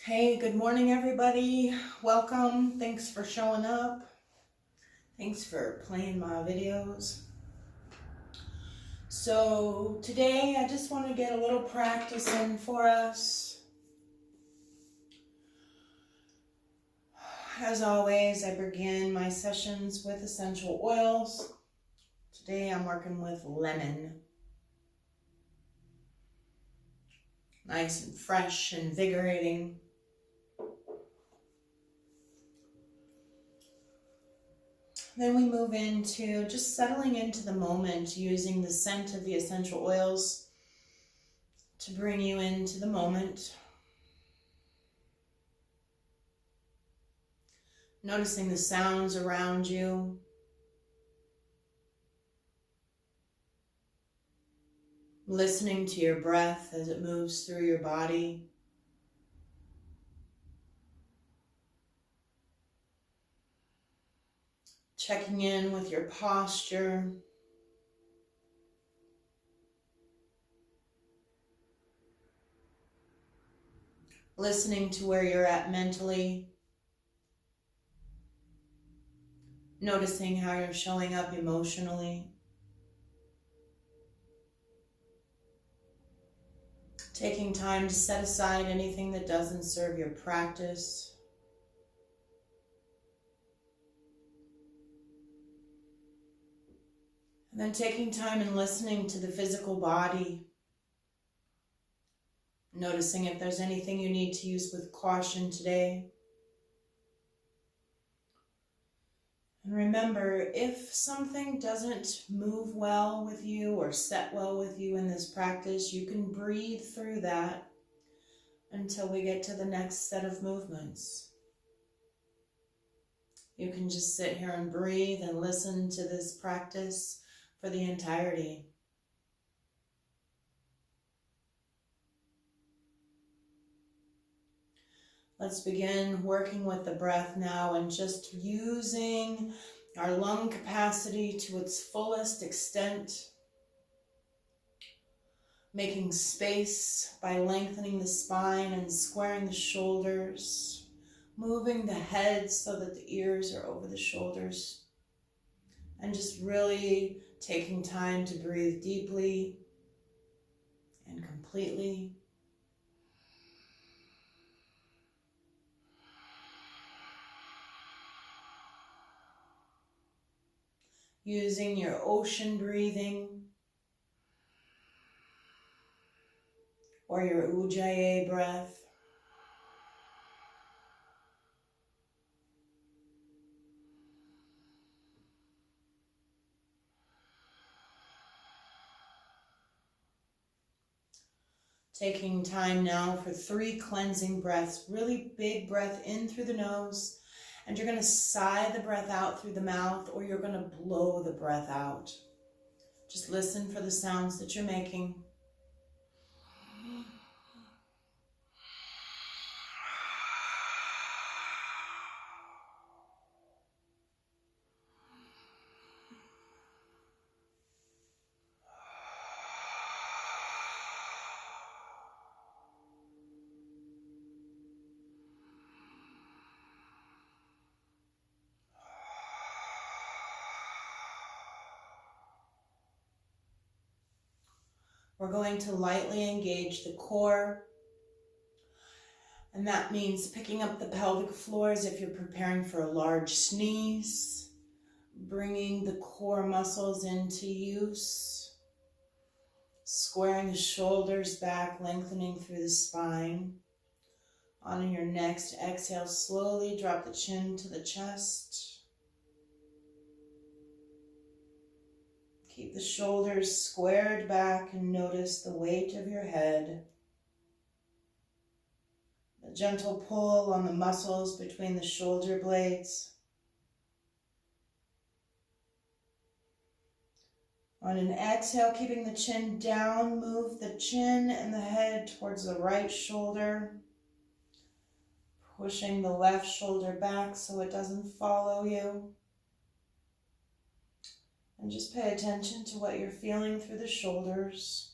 Hey, good morning, everybody. Welcome. Thanks for showing up. Thanks for playing my videos. So today I just want to get a little practice in for us. As always, I begin my sessions with essential oils. Today I'm working with lemon. Nice and fresh, invigorating. Then we move into just settling into the moment, using the scent of the essential oils to bring you into the moment. Noticing the sounds around you. Listening to your breath as it moves through your body. Checking in with your posture. Listening to where you're at mentally. Noticing how you're showing up emotionally. Taking time to set aside anything that doesn't serve your practice. And then taking time and listening to the physical body. Noticing if there's anything you need to use with caution today. And remember, if something doesn't move well with you or set well with you in this practice, you can breathe through that until we get to the next set of movements. You can just sit here and breathe and listen to this practice for the entirety. Let's begin working with the breath now and just using our lung capacity to its fullest extent. Making space by lengthening the spine and squaring the shoulders. Moving the head so that the ears are over the shoulders. And just really taking time to breathe deeply and completely. Using your ocean breathing or your Ujjayi breath. Taking time now for 3 cleansing breaths. Really big breath in through the nose. And you're going to sigh the breath out through the mouth, or you're going to blow the breath out. Just listen for the sounds that you're making. We're going to lightly engage the core, and that means picking up the pelvic floors if you're preparing for a large sneeze, bringing the core muscles into use, squaring the shoulders back, lengthening through the spine. On your next exhale, slowly drop the chin to the chest. Keep the shoulders squared back and notice the weight of your head. A gentle pull on the muscles between the shoulder blades. On an exhale, keeping the chin down, move the chin and the head towards the right shoulder. Pushing the left shoulder back so it doesn't follow you. And just pay attention to what you're feeling through the shoulders.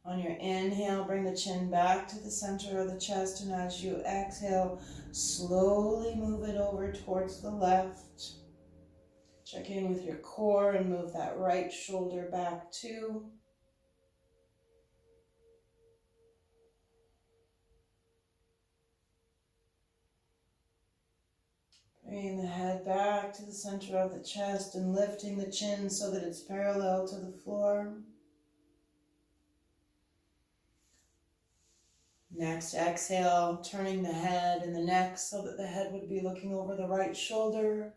On your inhale, bring the chin back to the center of the chest, and as you exhale, slowly move it over towards the left. Check in with your core and move that right shoulder back too. Bringing the head back to the center of the chest and lifting the chin so that it's parallel to the floor. Next, exhale, turning the head and the neck so that the head would be looking over the right shoulder.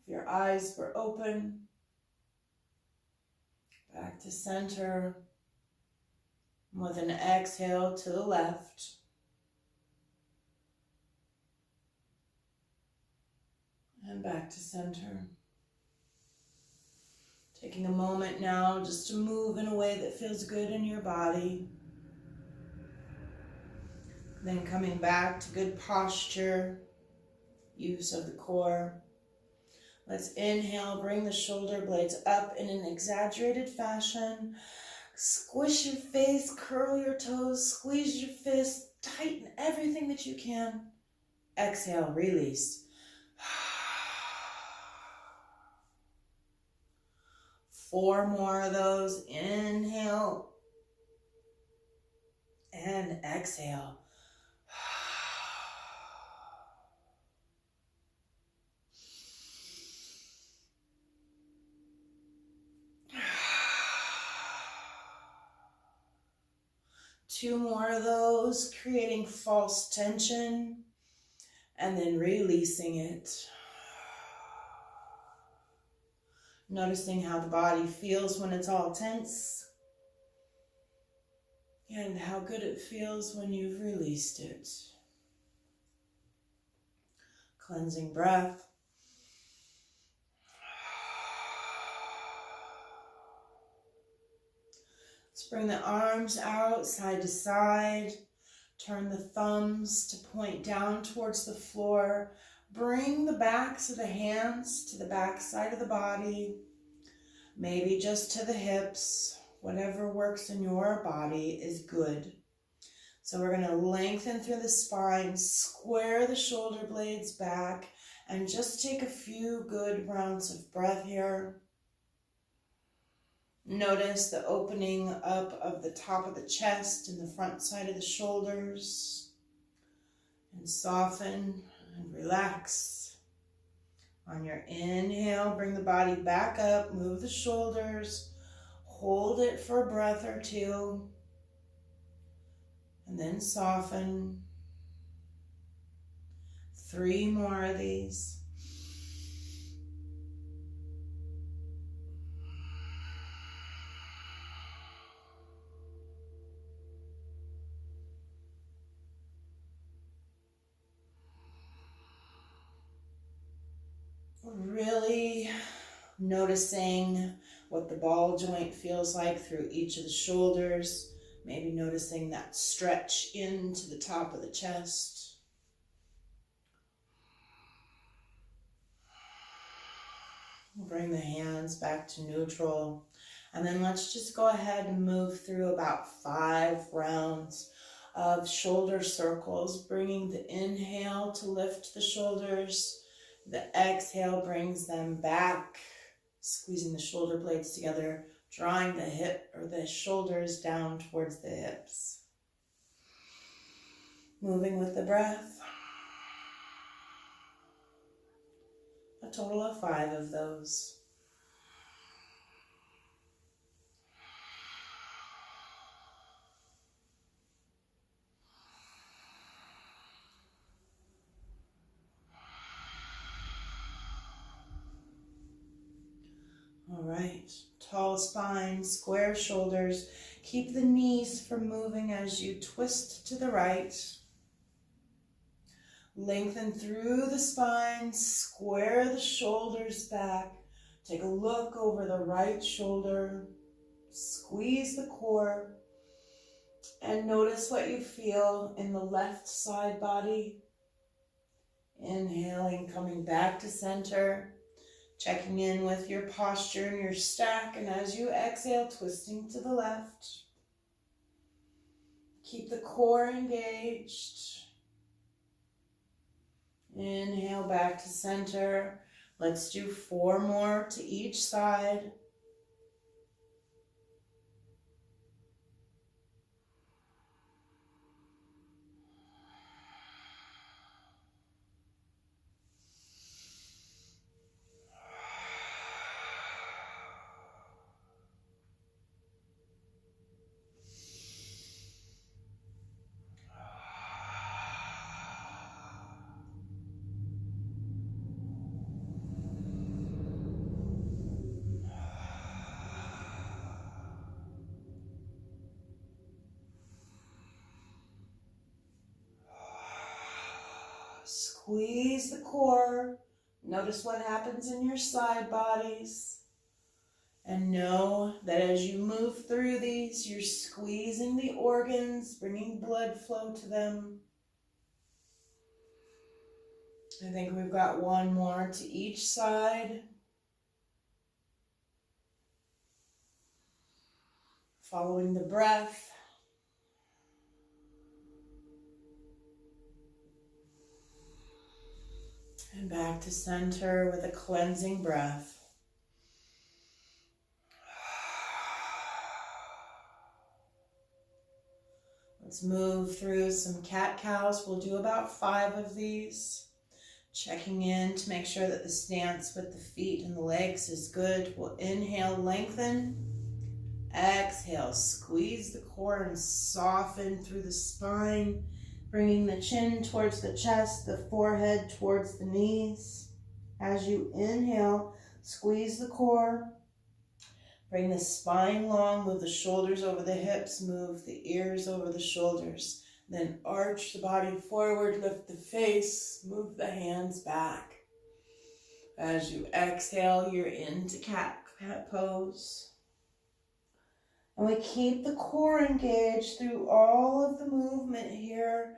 If your eyes were open, back to center. With an exhale to the left. And back to center. Taking a moment now just to move in a way that feels good in your body. Then coming back to good posture, use of the core. Let's inhale, bring the shoulder blades up in an exaggerated fashion. Squish your face, curl your toes, squeeze your fists, tighten everything that you can. Exhale, release. 4 more of those. Inhale and exhale. Two more of those, creating false tension and then releasing it. Noticing how the body feels when it's all tense and how good it feels when you've released it. Cleansing breath. Let's bring the arms out side to side. Turn the thumbs to point down towards the floor. Bring the backs of the hands to the back side of the body. Maybe just to the hips. Whatever works in your body is good. So we're going to lengthen through the spine, square the shoulder blades back, and just take a few good rounds of breath here. Notice the opening up of the top of the chest and the front side of the shoulders. And soften and relax. On your inhale, bring the body back up, move the shoulders, hold it for a breath or two, and then soften. 3 more of these. Really noticing what the ball joint feels like through each of the shoulders. Maybe noticing that stretch into the top of the chest. Bring the hands back to neutral. And then let's just go ahead and move through about 5 rounds of shoulder circles, bringing the inhale to lift the shoulders. The exhale brings them back, squeezing the shoulder blades together, drawing the hip or the shoulders down towards the hips. Moving with the breath. A total of 5 of those. All right, tall spine, square shoulders. Keep the knees from moving as you twist to the right. Lengthen through the spine, square the shoulders back. Take a look over the right shoulder. Squeeze the core. And notice what you feel in the left side body. Inhaling, coming back to center. Checking in with your posture and your stack, and as you exhale, twisting to the left. Keep the core engaged. Inhale back to center. Let's do 4 more to each side. Squeeze the core. Notice what happens in your side bodies. And know that as you move through these, you're squeezing the organs, bringing blood flow to them. I think we've got 1 more to each side. Following the breath. And back to center with a cleansing breath. Let's move through some cat-cows. We'll do about 5 of these. Checking in to make sure that the stance with the feet and the legs is good. We'll inhale, lengthen. Exhale, squeeze the core and soften through the spine, bringing the chin towards the chest, the forehead towards the knees. As you inhale, squeeze the core. Bring the spine long, move the shoulders over the hips, move the ears over the shoulders. Then arch the body forward, lift the face, move the hands back. As you exhale, you're into cat pose. And we keep the core engaged through all of the movement here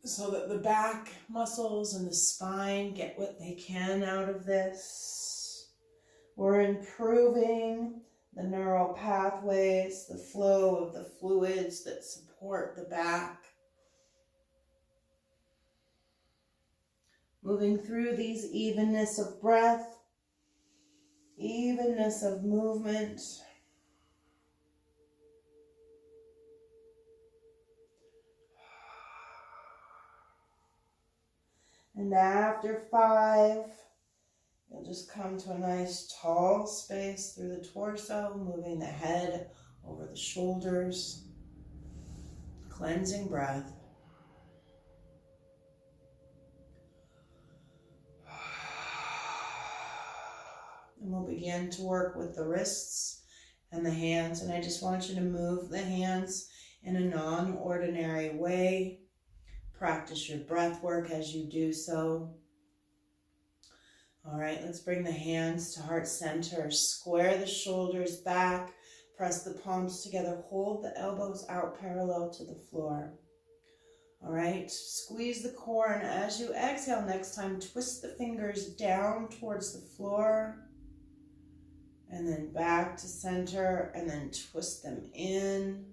so that the back muscles and the spine get what they can out of this. We're improving the neural pathways, the flow of the fluids that support the back. Moving through these evenness of breath, evenness of movement. And after 5, you'll just come to a nice tall space through the torso, moving the head over the shoulders. Cleansing breath. And we'll begin to work with the wrists and the hands. And I just want you to move the hands in a non-ordinary way. Practice your breath work as you do so. All right, let's bring the hands to heart center. Square the shoulders back. Press the palms together. Hold the elbows out parallel to the floor. All right, squeeze the core. And as you exhale next time, twist the fingers down towards the floor. And then back to center. And then twist them in.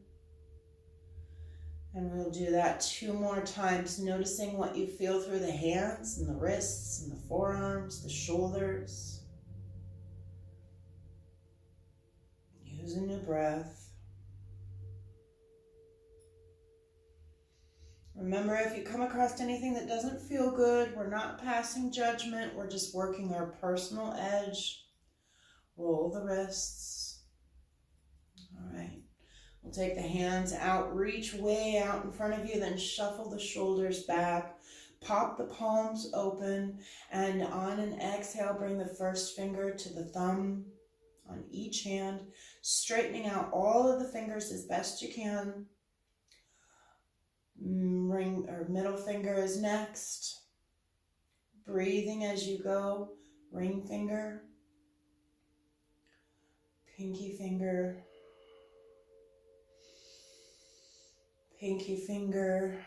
And we'll do that 2 more times, noticing what you feel through the hands and the wrists and the forearms, the shoulders. Using your breath. Remember, if you come across anything that doesn't feel good, we're not passing judgment. We're just working our personal edge. Roll the wrists. All right. We'll take the hands out, reach way out in front of you, then shuffle the shoulders back. Pop the palms open, and on an exhale, bring the first finger to the thumb on each hand, straightening out all of the fingers as best you can. Middle finger is next. Breathing as you go. Ring finger. Pinky finger. Pinky finger,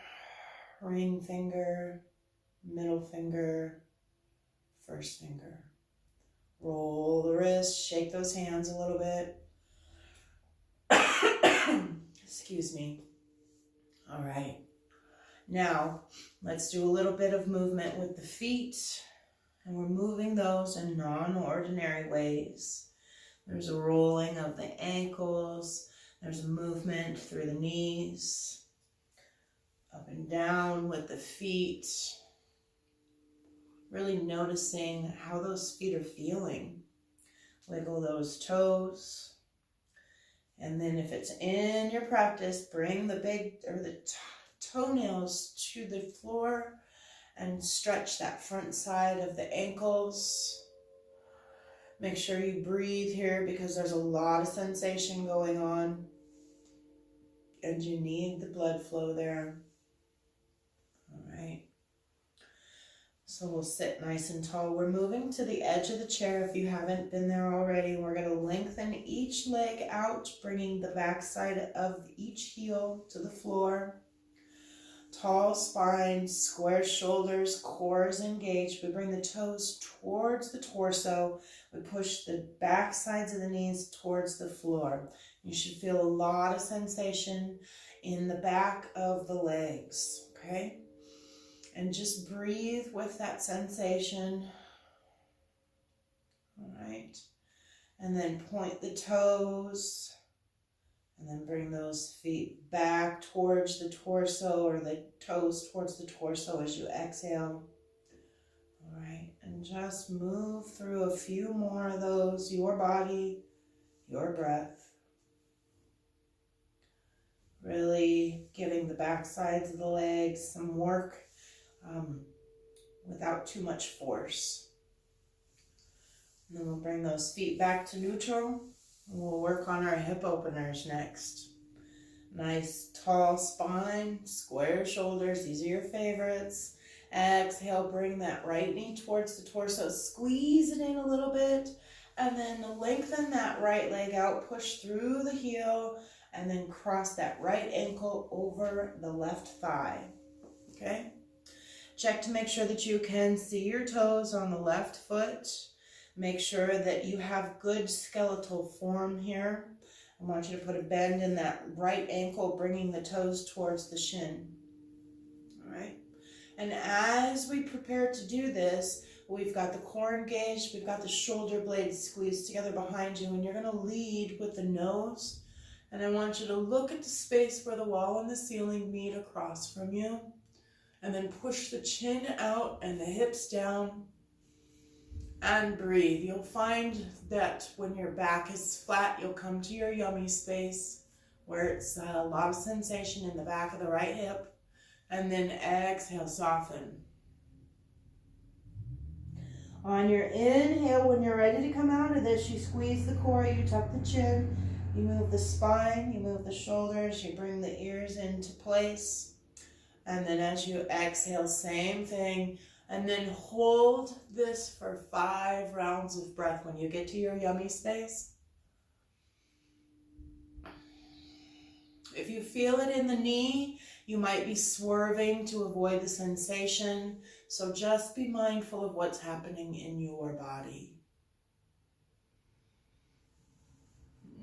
ring finger, middle finger, first finger. Roll the wrist, shake those hands a little bit. Excuse me. All right. Now, let's do a little bit of movement with the feet. And we're moving those in non-ordinary ways. There's a rolling of the ankles. There's a movement through the knees. Up and down with the feet. Really noticing how those feet are feeling. Wiggle those toes. And then if it's in your practice, bring the the toenails to the floor and stretch that front side of the ankles. Make sure you breathe here because there's a lot of sensation going on and you need the blood flow there. All right. So we'll sit nice and tall. We're moving to the edge of the chair if you haven't been there already. We're going to lengthen each leg out, bringing the back side of each heel to the floor. Tall spine, square shoulders, core is engaged. We bring the toes towards the torso. We push the back sides of the knees towards the floor. You should feel a lot of sensation in the back of the legs, okay? And just breathe with that sensation. All right. And then point the toes. And then bring those feet back towards the torso or the toes towards the torso as you exhale. All right. And just move through a few more of those. Your body, your breath. Really giving the back sides of the legs some work. Without too much force. And then we'll bring those feet back to neutral. And we'll work on our hip openers next. Nice tall spine, square shoulders. These are your favorites. Exhale, bring that right knee towards the torso. Squeeze it in a little bit. And then lengthen that right leg out. Push through the heel. And then cross that right ankle over the left thigh. Okay? Check to make sure that you can see your toes on the left foot. Make sure that you have good skeletal form here. I want you to put a bend in that right ankle, bringing the toes towards the shin. All right. And as we prepare to do this, we've got the core engaged, we've got the shoulder blades squeezed together behind you, and you're going to lead with the nose. And I want you to look at the space where the wall and the ceiling meet across from you. And then push the chin out and the hips down and breathe. You'll find that when your back is flat, you'll come to your yummy space where it's a lot of sensation in the back of the right hip. And then exhale, soften. On your inhale, when you're ready to come out of this, you squeeze the core, you tuck the chin, you move the spine, you move the shoulders, you bring the ears into place. And then as you exhale, same thing. And then hold this for 5 rounds of breath when you get to your yummy space. If you feel it in the knee, you might be swerving to avoid the sensation. So just be mindful of what's happening in your body.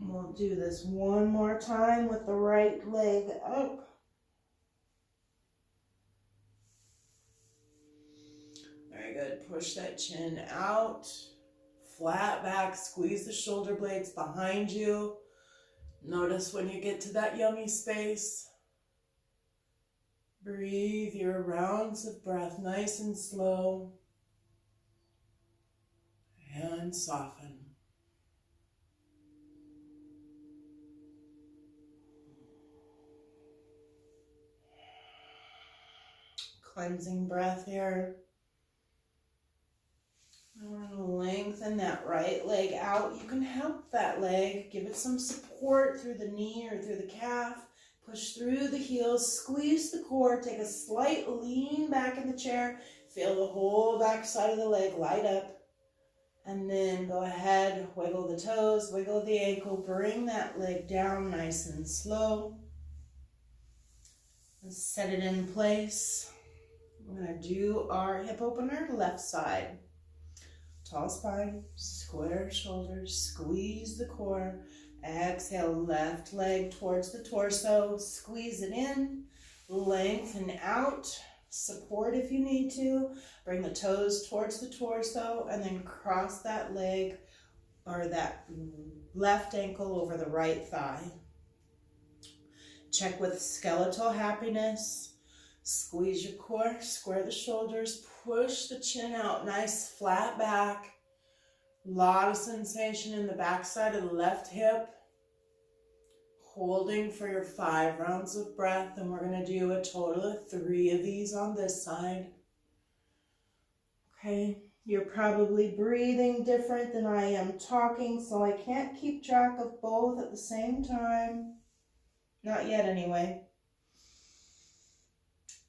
We'll do this one more time with the right leg up. Very good. Push that chin out. Flat back. Squeeze the shoulder blades behind you. Notice when you get to that yummy space. Breathe your rounds of breath nice and slow. And soften. Cleansing breath here. I want to lengthen that right leg out. You can help that leg. Give it some support through the knee or through the calf. Push through the heels. Squeeze the core. Take a slight lean back in the chair. Feel the whole back side of the leg light up. And then go ahead, wiggle the toes, wiggle the ankle. Bring that leg down nice and slow. And set it in place. We're going to do our hip opener, left side. Tall spine, square shoulders, squeeze the core, Exhale, left leg towards the torso. Squeeze it in. Lengthen out. Support if you need to. Bring the toes towards the torso and then cross that leg or that left ankle over the right thigh. Check with skeletal happiness. Squeeze your core, square the shoulders, push the chin out, nice flat back. Lot of sensation in the back side of the left hip. Holding for your 5 rounds of breath, and we're going to do a total of 3 of these on this side. Okay, you're probably breathing different than I am talking, so I can't keep track of both at the same time. Not yet anyway.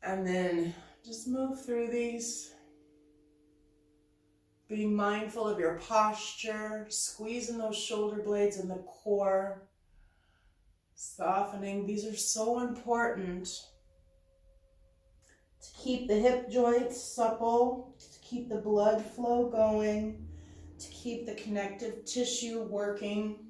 And then just move through these. Being mindful of your posture, squeezing those shoulder blades in the core. Softening. These are so important to keep the hip joints supple, to keep the blood flow going, to keep the connective tissue working.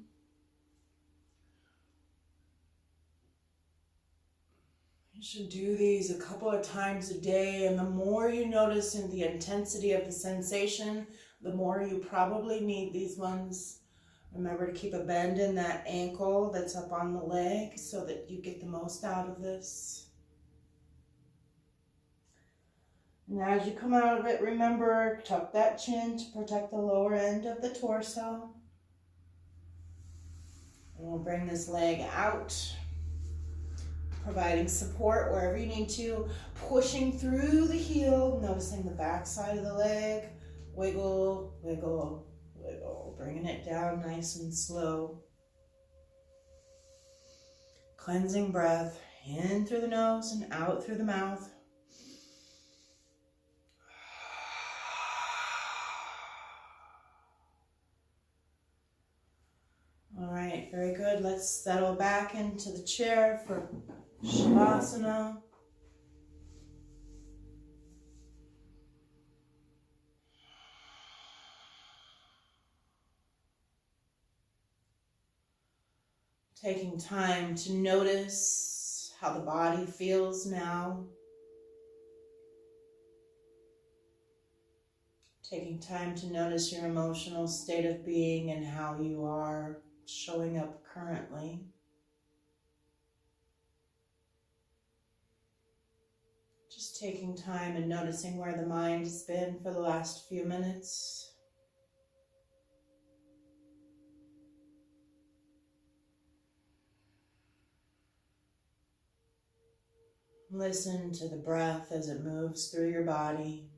You should do these a couple of times a day, and the more you notice in the intensity of the sensation, the more you probably need these ones. Remember to keep a bend in that ankle that's up on the leg so that you get the most out of this. And as you come out of it, remember, tuck that chin to protect the lower end of the torso. And we'll bring this leg out, providing support wherever you need to, pushing through the heel, noticing the back side of the leg. Wiggle, wiggle, wiggle, bringing it down nice and slow. Cleansing breath, in through the nose and out through the mouth. All right, very good. Let's settle back into the chair for Shavasana. Taking time to notice how the body feels now. Taking time to notice your emotional state of being and how you are showing up currently. Just taking time and noticing where the mind has been for the last few minutes. Listen to the breath as it moves through your body.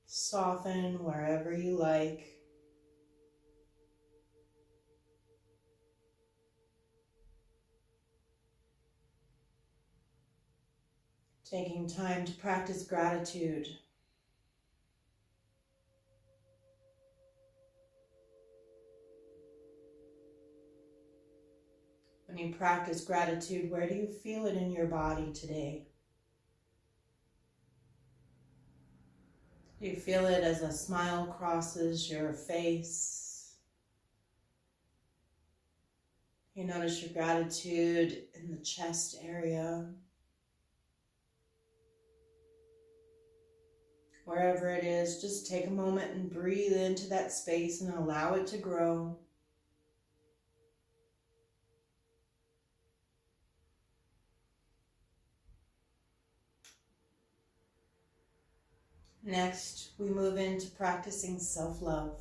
Soften wherever you like. Taking time to practice gratitude. When you practice gratitude, where do you feel it in your body today? Do you feel it as a smile crosses your face? You notice your gratitude in the chest area. Wherever it is, just take a moment and breathe into that space and allow it to grow. Next, we move into practicing self-love.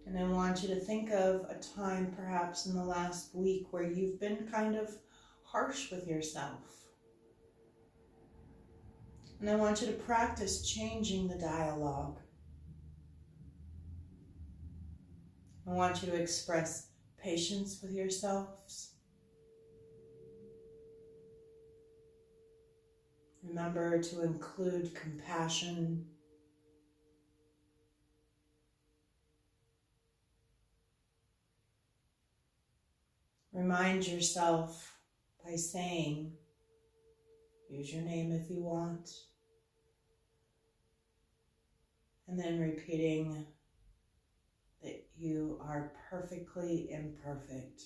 And I want you to think of a time perhaps in the last week where you've been kind of harsh with yourself. And I want you to practice changing the dialogue. I want you to express patience with yourselves. Remember to include compassion. Remind yourself by saying, use your name if you want, And then repeating that you are perfectly imperfect.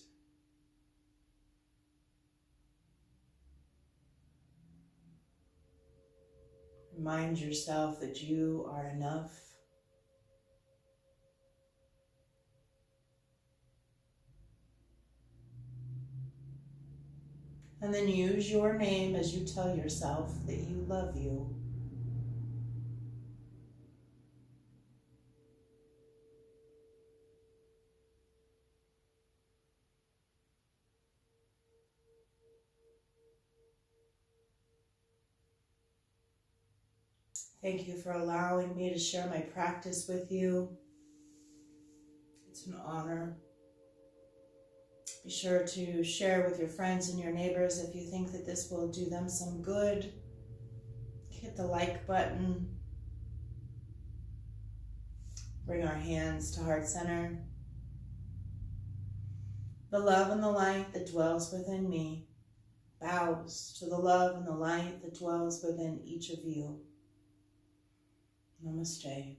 Remind yourself that you are enough. And then use your name as you tell yourself that you love you. Thank you for allowing me to share my practice with you. It's an honor. Be sure to share with your friends and your neighbors if you think that this will do them some good. Hit the like button. Bring our hands to heart center. The love and the light that dwells within me bows to the love and the light that dwells within each of you. Namaste.